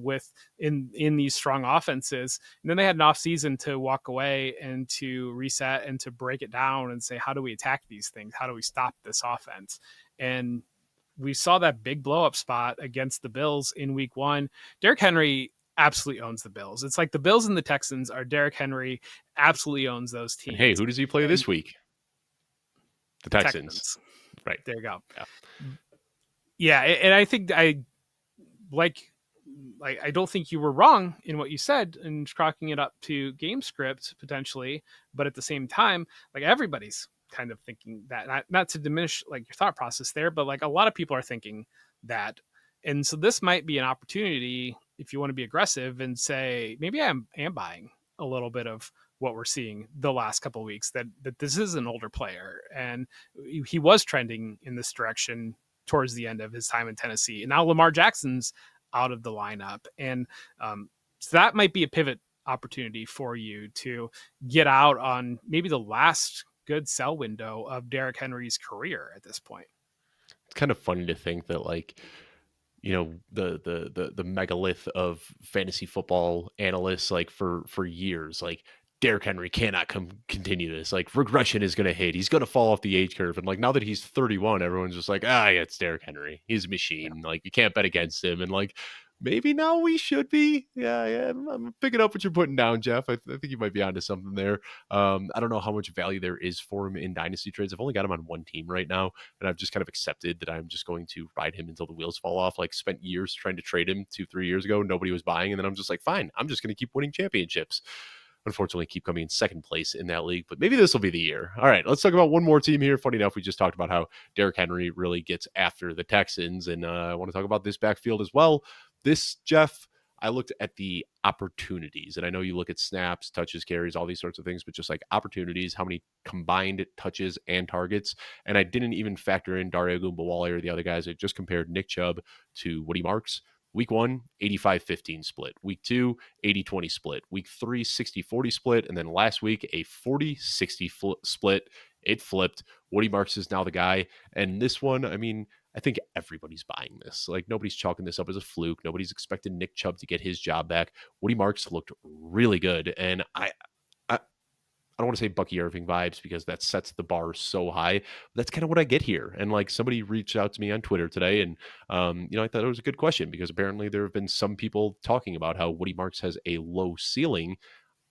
in these strong offenses? And then they had an off season to walk away and to reset and to break it down and say, how do we attack these things? How do we stop this offense? And we saw that big blow up spot against the Bills in week 1. Derrick Henry absolutely owns the Bills. It's like the Bills and the Texans are Derrick Henry absolutely owns those teams. And hey, who does he play this week? The Texans. Right. There you go. Yeah. And I think I don't think you were wrong in what you said and crocking it up to game script potentially, but at the same time, like everybody's kind of thinking that, not to diminish like your thought process there, but like a lot of people are thinking that. And so this might be an opportunity if you want to be aggressive and say, maybe I am buying a little bit of what we're seeing the last couple of weeks, that this is an older player, and he was trending in this direction towards the end of his time in Tennessee. And now Lamar Jackson's out of the lineup. And so that might be a pivot opportunity for you to get out on maybe the last good sell window of Derrick Henry's career at this point. It's kind of funny to think that, like, the megalith of fantasy football analysts like for years. Like Derrick Henry cannot continue this. Like regression is going to hit. He's going to fall off the age curve. And like now that he's 31, everyone's just like, yeah, it's Derrick Henry. He's a Yeah. machine. Like you can't bet against him. And like maybe now we should be. Yeah. I'm picking up what you're putting down, Jeff. I think you might be onto something there. I don't know how much value there is for him in dynasty trades. I've only got him on one team right now, and I've just kind of accepted that I'm just going to ride him until the wheels fall off. Like spent years trying to trade him 2-3 years ago, nobody was buying, and then I'm just like, fine, I'm just going to keep winning championships. Unfortunately, keep coming in second place in that league, but maybe this will be the year. All right, let's talk about one more team here. Funny enough, we just talked about how Derrick Henry really gets after the Texans, and I want to talk about this backfield as well. This, Jeff, I looked at the opportunities, and I know you look at snaps, touches, carries, all these sorts of things, but just like opportunities, how many combined touches and targets. And I didn't even factor in Dario Gumbawale or the other guys. I just compared Nick Chubb to Woody Marks. Week 1, 85-15 split. Week 2, 80-20 split. Week 3, 60-40 split. And then last week, a 40-60 split. It flipped. Woody Marks is now the guy. And this one, I mean, I think everybody's buying this. Like nobody's chalking this up as a fluke. Nobody's expecting Nick Chubb to get his job back. Woody Marks looked really good. And I don't want to say Bucky Irving vibes because that sets the bar so high. That's kind of what I get here. And like somebody reached out to me on Twitter today, and I thought it was a good question because apparently there have been some people talking about how Woody Marks has a low ceiling.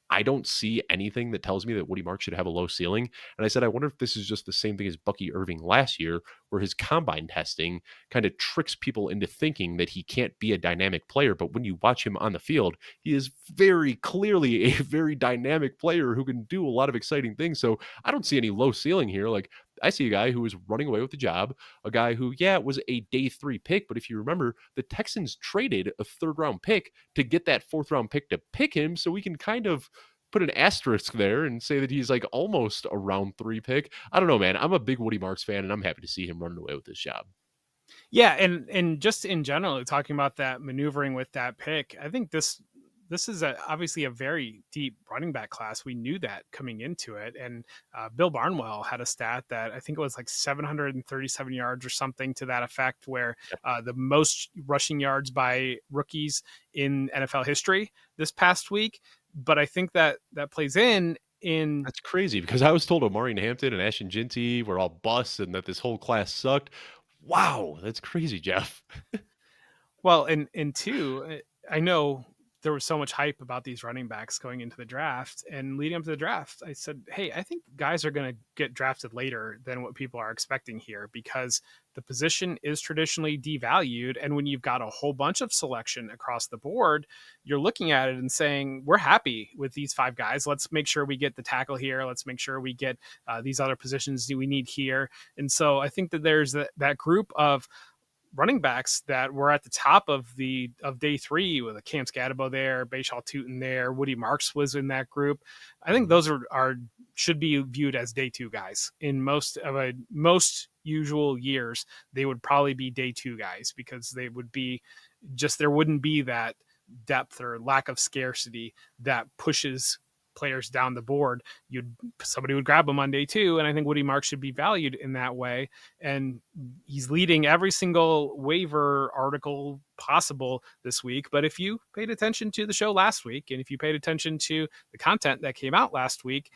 I don't see anything that tells me that Woody Marks should have a low ceiling. And I said, I wonder if this is just the same thing as Bucky Irving last year, where his combine testing kind of tricks people into thinking that he can't be a dynamic player. But when you watch him on the field, he is very clearly a very dynamic player who can do a lot of exciting things. So I don't see any low ceiling here. Like I see a guy who is running away with the job, a guy who, yeah, it was a day 3 pick. But if you remember, the Texans traded a 3rd round pick to get that 4th round pick to pick him. So we can kind of put an asterisk there and say that he's like almost a round 3 pick. I don't know, man. I'm a big Woody Marks fan, and I'm happy to see him running away with this job. Yeah, and just in general, talking about that maneuvering with that pick, I think this is obviously a very deep running back class. We knew that coming into it, and Bill Barnwell had a stat that I think it was like 737 yards or something to that effect, where the most rushing yards by rookies in NFL history this past week. But I think that plays in. That's crazy because I was told Omari Hampton and Ashton Jinty were all busts and that this whole class sucked. Wow, that's crazy, Jeff. Well, and two, I know there was so much hype about these running backs going into the draft, and leading up to the draft, I said, "Hey, I think guys are going to get drafted later than what people are expecting here because the position is traditionally devalued, and when you've got a whole bunch of selection across the board, you're looking at it and saying, we're happy with these 5 guys. Let's make sure we get the tackle here. Let's make sure we get these other positions do we need here." And so I think that there's that group of running backs that were at the top of day 3 with a Cam Scadabo there, Bashaw Tootin there, Woody Marks was in that group. I think those are should be viewed as day 2 guys. In most usual years, they would probably be day 2 guys because they would be just, there wouldn't be that depth or lack of scarcity that pushes players down the board. Somebody would grab him on day 2, and I think Woody Marks should be valued in that way. And he's leading every single waiver article possible this week. But if you paid attention to the show last week, and if you paid attention to the content that came out last week,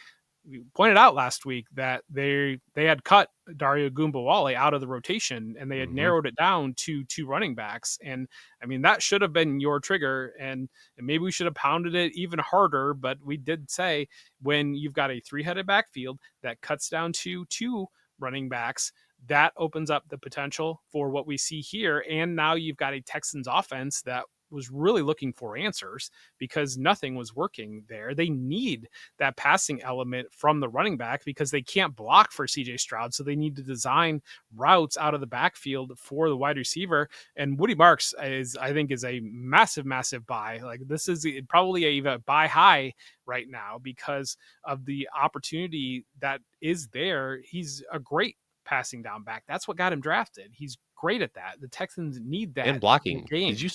we pointed out last week that they had cut Dario Gumbawale out of the rotation, and they had narrowed it down to 2 running backs. And I mean, that should have been your trigger, and maybe we should have pounded it even harder. But we did say, when you've got a 3-headed backfield that cuts down to 2 running backs, that opens up the potential for what we see here. And now you've got a Texans offense that was really looking for answers because nothing was working there. They need that passing element from the running back because they can't block for CJ Stroud. So they need to design routes out of the backfield for the wide receiver. And Woody Marks I think is a massive, massive buy. Like, this is probably a buy high right now because of the opportunity that is there. He's a great passing down back. That's what got him drafted. He's great at that. The Texans need that And in the blocking. game. Did you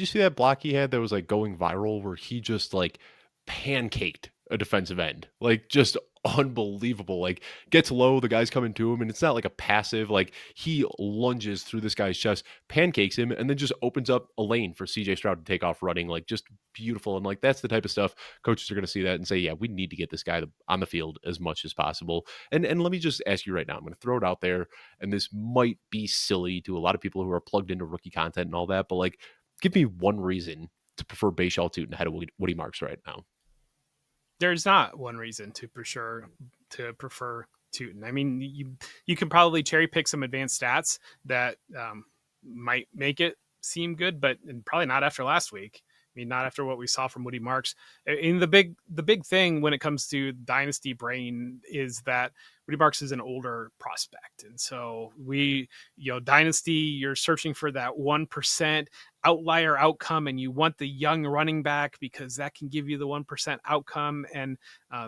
see that block he had that was like going viral where he just like pancaked a defensive end? Like just unbelievable. Like, gets low, the guy's coming to him, and it's not like a passive, like, he lunges through this guy's chest, pancakes him, and then just opens up a lane for CJ Stroud to take off running. Like, just beautiful. And like, that's the type of stuff coaches are going to see that and say, yeah, we need to get this guy on the field as much as possible. And let me just ask you right now, I'm going to throw it out there, and this might be silly to a lot of people who are plugged into rookie content and all that, but like, give me one reason to prefer Bayshaw Tootin ahead of Woody Marks right now. There's not one reason to prefer Tootin. I mean, you can probably cherry pick some advanced stats that might make it seem good, but probably not after last week. I mean, not after what we saw from Woody Marks. In the big thing when it comes to dynasty brain is that Woody Marks is an older prospect, and so dynasty, you're searching for that 1% outlier outcome, and you want the young running back because that can give you the 1% outcome. And I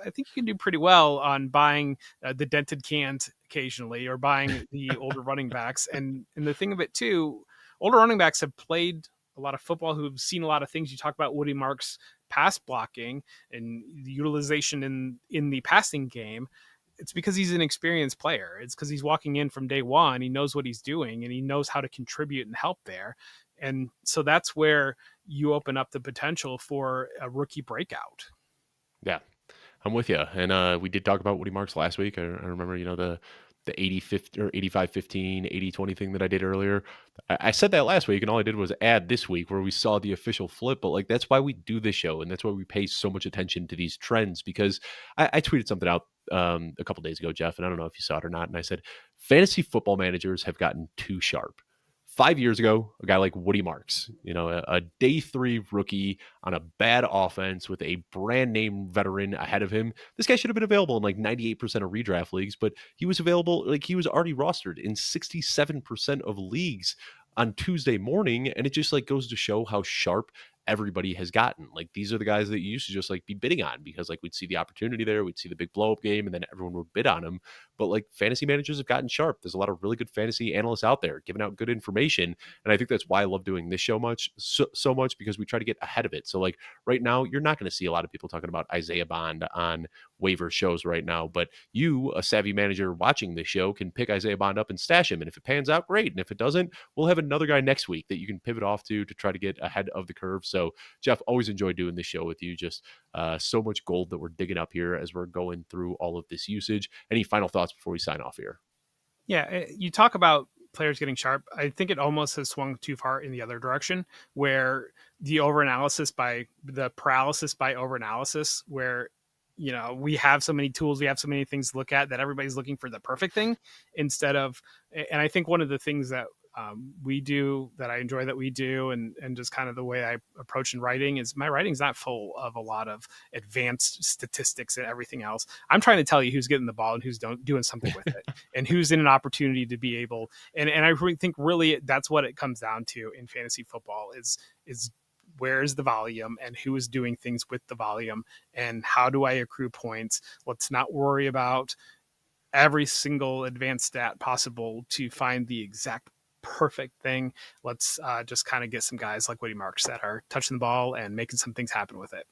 think you can do pretty well on buying the dented cans occasionally, or buying the older running backs. And the thing of it too, older running backs have played a lot of football, who've seen a lot of things. You talk about Woody Marks' pass blocking and the utilization in the passing game. It's because he's an experienced player. It's because he's walking in from day one. He knows what he's doing, and he knows how to contribute and help there. And so that's where you open up the potential for a rookie breakout. Yeah, I'm with you. And we did talk about Woody Marks last week. I remember, the 80-50 or 85-15, 80-20 thing that I did earlier. I said that last week, and all I did was add this week where we saw the official flip. But like, that's why we do this show, and that's why we pay so much attention to these trends, because I tweeted something out a couple days ago, Jeff, and I don't know if you saw it or not. And I said, fantasy football managers have gotten too sharp. 5 years ago, a guy like Woody Marks, a day 3 rookie on a bad offense with a brand name veteran ahead of him. This guy should have been available in like 98% of redraft leagues, but he was available, like, he was already rostered in 67% of leagues on Tuesday morning. And it just like goes to show how sharp everybody has gotten. Like, these are the guys that you used to just like be bidding on, because like we'd see the opportunity there, we'd see the big blow up game, and then everyone would bid on him. But like, fantasy managers have gotten sharp. There's a lot of really good fantasy analysts out there giving out good information, and I think that's why I love doing this show so much, because we try to get ahead of it. So like, right now, you're not going to see a lot of people talking about Isaiah Bond on waiver shows right now, but you, a savvy manager watching this show, can pick Isaiah Bond up and stash him, and if it pans out, great, and if it doesn't, we'll have another guy next week that you can pivot off to try to get ahead of the curve. So Jeff, always enjoy doing this show with you. Just so much gold that we're digging up here as we're going through all of this usage. Any final thoughts before we sign off here? Yeah, you talk about players getting sharp. I think it almost has swung too far in the other direction, where the overanalysis by the paralysis by overanalysis, where we have so many tools, we have so many things to look at, that everybody's looking for the perfect thing instead of. And I think one of the things that we do, that I enjoy that we do, and just kind of the way I approach in writing, is my writing's not full of a lot of advanced statistics and everything else. I'm trying to tell you who's getting the ball and who's doing something with it, and who's in an opportunity to be able. And I really think really that's what it comes down to in fantasy football is where is the volume and who is doing things with the volume, and how do I accrue points. Let's not worry about every single advanced stat possible to find the exact perfect thing. Let's just kind of get some guys like Woody Marks that are touching the ball and making some things happen with it.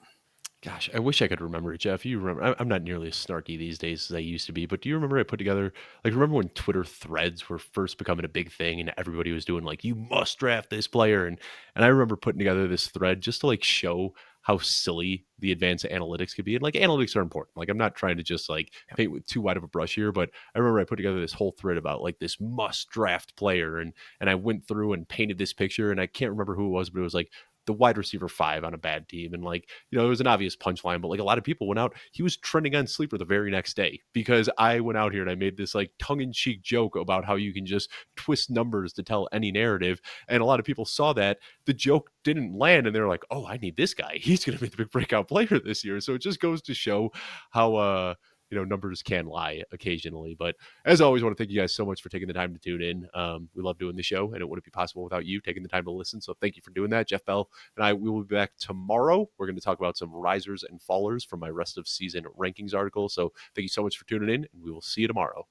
Gosh, I wish I could remember it, Jeff. You remember? I'm not nearly as snarky these days as I used to be, but do you remember I put together, like, remember when Twitter threads were first becoming a big thing and everybody was doing like, you must draft this player, and I remember putting together this thread just to like show how silly the advanced analytics could be. And like, analytics are important. Like, I'm not trying to just like paint with too wide of a brush here, but I remember I put together this whole thread about like this must draft player, and I went through and painted this picture, and I can't remember who it was, but it was like the wide receiver 5 on a bad team. And like, it was an obvious punchline, but like, a lot of people went out, he was trending on Sleeper the very next day, because I went out here and I made this like tongue-in-cheek joke about how you can just twist numbers to tell any narrative. And a lot of people saw that the joke didn't land, and they're like, oh, I need this guy, he's going to be the big breakout player this year. So it just goes to show how numbers can lie occasionally. But as always, I want to thank you guys so much for taking the time to tune in. We love doing the show, and it wouldn't be possible without you taking the time to listen. So thank you for doing that. Jeff Bell and we will be back tomorrow. We're going to talk about some risers and fallers from my rest of season rankings article. So thank you so much for tuning in, and we will see you tomorrow.